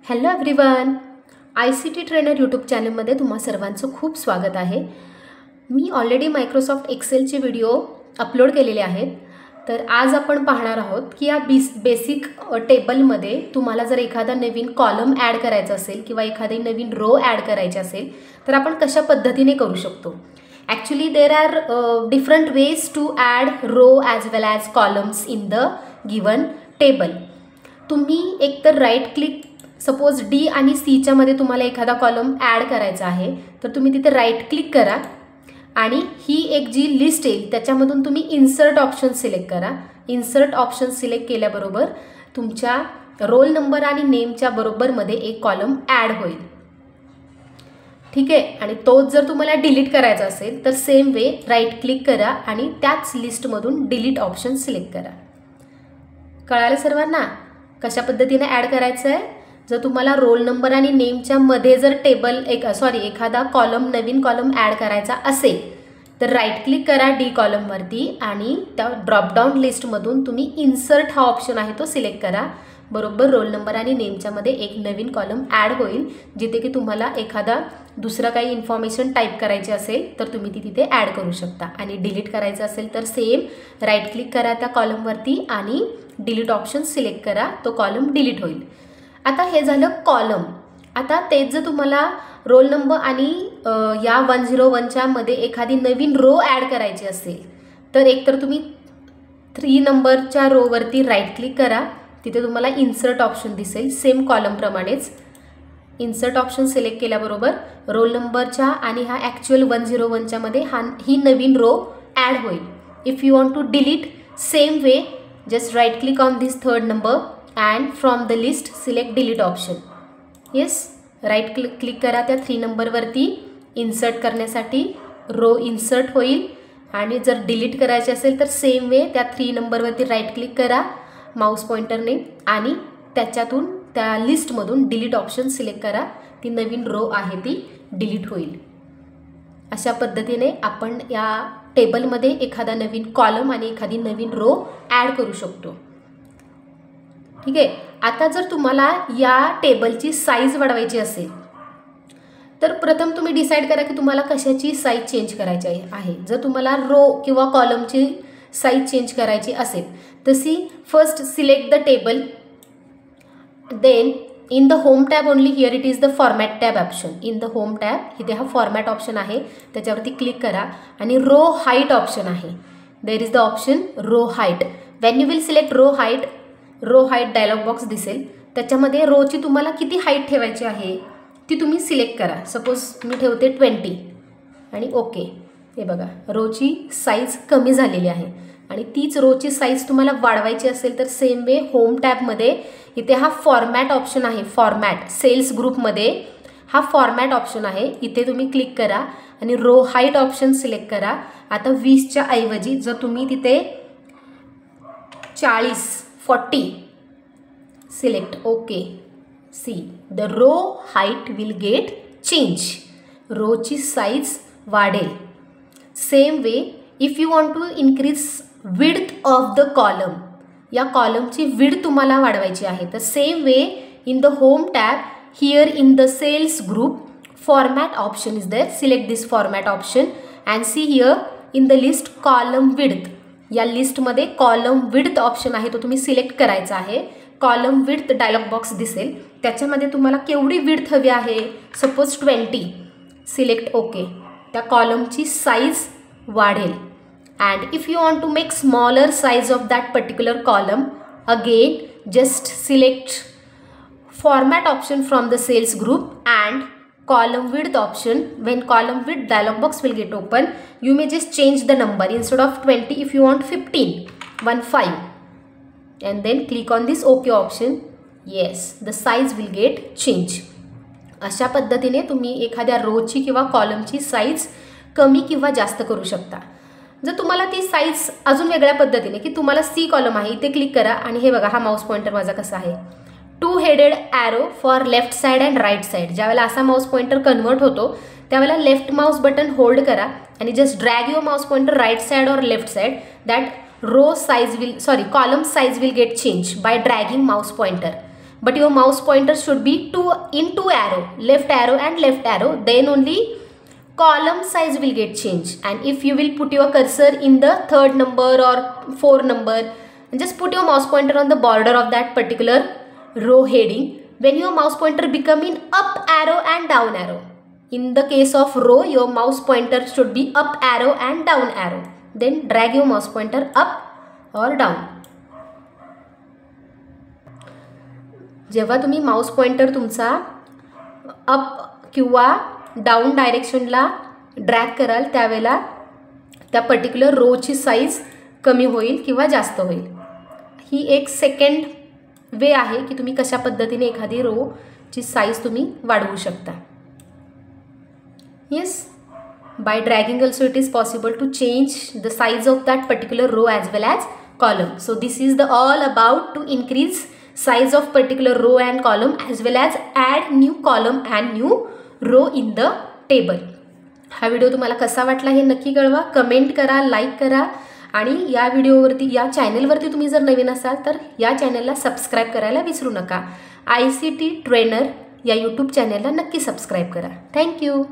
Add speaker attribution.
Speaker 1: Hello everyone, ICT trainer YouTube चॅनलमध्ये तुम्हा सर्वांचं खूप स्वागत आहे. मी ऑलरेडी मायक्रोसॉफ्ट एक्सेलचे व्हिडिओ अपलोड केलेले आहेत. तर आज आपण पाहणार आहोत की या बेसिक टेबलमध्ये तुम्हाला जर एखादा नवीन कॉलम ॲड करायचा असेल किंवा एखादी नवीन रो ॲड करायची असेल तर आपण कशा पद्धतीने करू शकतो. Actually there are different ways to add row as well as columns in the given table. तुम्ही एकतर राईट क्लिक, सपोज डी आणि सीच्या मध्ये तुम्हाला एखादा कॉलम ॲड करायचा आहे तर तुम्ही तिथे राईट क्लिक करा आणि ही एक जी लिस्ट येईल त्याच्यामधून तुम्ही इन्सर्ट ऑप्शन सिलेक्ट करा. इन्सर्ट ऑप्शन सिलेक्ट केल्याबरोबर तुमच्या रोल नंबर आणि नेमच्या बरोबरमध्ये एक कॉलम ॲड होईल. ठीक आहे. आणि तोच जर तुम्हाला डिलीट करायचा असेल तर सेम वे राईट क्लिक करा आणि त्याच लिस्टमधून डिलीट ऑप्शन सिलेक्ट करा. कळालं सर्वांना कशा पद्धतीने ॲड करायचं आहे. जर तुम्हाला रोल नंबर आणि नेमच्या मध्ये जर एखादा कॉलम नवीन कॉलम ॲड करायचा असेल तर राईट क्लिक करा डी कॉलमवरती आणि त्या ड्रॉपडाऊन लिस्टमधून तुम्ही इन्सर्ट हा ऑप्शन आहे तो सिलेक्ट करा. बरोबर रोल नंबर आणि नेमच्या मध्ये एक नवीन कॉलम ॲड होईल जिथे की तुम्हाला एखादा दुसरा काही इन्फॉर्मेशन टाईप करायची असेल तर तुम्ही ती तिथे ॲड करू शकता. आणि डिलीट करायचं असेल तर सेम राईट क्लिक करा त्या कॉलमवरती आणि डिलीट ऑप्शन सिलेक्ट करा, तो कॉलम डिलीट होईल. आता हे झालं कॉलम. आता तेच जर तुम्हाला रोल नंबर आणि या 101च्या मध्ये एखादी नवीन रो ॲड करायची असेल तर एकतर तुम्ही 3 नंबरच्या रोवरती राईट क्लिक करा, तिथे तुम्हाला इन्सर्ट ऑप्शन दिसेल. सेम कॉलमप्रमाणेच इन्सर्ट ऑप्शन सिलेक्ट केल्याबरोबर रोल नंबरच्या आणि हा ॲक्च्युअल 101च्या मध्ये ही नवीन रो ॲड होईल. If you want to delete same way just right click on this 3rd number and from the list select delete option. yes, right click करा त्या 3 नंबरवरती. इन्सर्ट करण्यासाठी रो इन्सर्ट होईल आणि जर डिलीट करायचे असेल तर सेम वे त्या 3 नंबरवरती राईट क्लिक करा माऊस पॉइंटरने आणि त्याच्यातून त्या लिस्टमधून डिलीट ऑप्शन सिलेक्ट करा. ती नवीन रो आहे ती डिलीट होईल. अशा पद्धतीने आपण या टेबलमध्ये एखादा नवीन कॉलम आणि एखादी नवीन रो ॲड करू शकतो. ठीक आहे. आता जर तुम्हाला या टेबलची साईज वाढवायची असेल तर प्रथम तुम्ही डिसाईड करा की तुम्हाला कशाची साईज चेंज करायची आहे. जर तुम्हाला रो किंवा कॉलमची साईज चेंज करायची असेल तशी first select the table, then in the home tab only here it is the format tab option. In the home tab इथे हा फॉर्मॅट ऑप्शन आहे त्याच्यावरती क्लिक करा आणि रो हाईट ऑप्शन आहे. There is the option row height. When you will select row height dialog box दिसेल. त्याच्यामध्ये रोची तुम्हाला किती हाईट ठेवायची आहे ती तुम्ही सिलेक्ट करा. सपोज मी ठेवते 20 आणि ओके. हे बघा रोची साईज कमी झालेली आहे आणि तीच रोची साईज तुम्हाला वाढवायची असेल तर सेम वे होम टॅबमध्ये इथे हा फॉर्मॅट ऑप्शन आहे. फॉर्मॅट सेल्स ग्रुपमध्ये हा फॉर्मॅट ऑप्शन आहे. इथे तुम्ही क्लिक करा आणि रो हाईट ऑप्शन सिलेक्ट करा. आता 20च्या ऐवजी जर तुम्ही तिथे 40 select OK. see the row height will get change. रोची साईज वाढेल. Same way if you want to increase width of the column, या कॉलमची विड्थ तुम्हाला वाढवायची आहे तर same way in the home tab here in the cells group format option is there. Select this format option and see here in the list column width. या लिस्टमध्ये column width option आहे तो तुम्ही select करायचा आहे. Column width dialogue box दिसेल त्याच्यामध्ये तुम्हाला केवढी विड्थ हवी आहे. सपोज 20. Select okay. त्या कॉलमची साईज वाढेल. And if you want to make smaller size of that particular column again just select format option from the cells group and column width option. When column width dialog box will get open, you may just change the number. Instead of 20 if you want 15 and then click on this OK option. yes, the size will get change. अशा पद्धतीने तुम्ही एखाद्या रोची किंवा कॉलमची size कमी किंवा जास्त करू शकता. जर तुम्हाला ती साईज अजून वेगळ्या पद्धतीने की तुम्हाला C कॉलम आहे इथे क्लिक करा आणि हे बघा हा माऊस पॉइंटर माझा कसा आहे 2 headed arrow for left side and right side. ज्यावेळेला असा माऊस पॉइंटर कन्वर्ट होतो त्यावेळेला लेफ्ट माऊस बटन होल्ड करा आणि just drag your mouse pointer right side और left side. That column size will get change by dragging mouse pointer. but your mouse pointer should be in two arrow, left arrow and left arrow, then only column size will get changed. And if you will put your cursor in the 3rd number or 4th number and just put your mouse pointer on the border of that particular row heading, when your mouse pointer become in up arrow and down arrow. In the case of row, your mouse pointer should be up arrow and down arrow. Then drag your mouse pointer up or down. जेव्हा तुम्ही mouse pointer तुमचा up किंवा down डायरेक्शनला drag कराल त्यावेळेला त्या particular रोची size कमी होईल किंवा जास्त होईल. ही एक सेकंड वे आहे की तुम्ही कशा पद्धतीने एखादी रोची साईज तुम्ही वाढवू शकता. Yes, by dragging also it is possible to change the size of that particular row as well as column. So this is the all about to increase size of particular row and column as well as add new column and new row in the table. हा video तुम्हाला कसा वाटला हे नक्की कळवा, comment करा, like करा आणि या व्हिडिओवरती या चॅनलवरती तुम्ही जर नवीन असाल तर या चॅनलला सबस्क्राईब करायला विसरू नका. ICT ट्रेनर या यूट्यूब चॅनलला नक्की सबस्क्राईब करा. थँक्यू.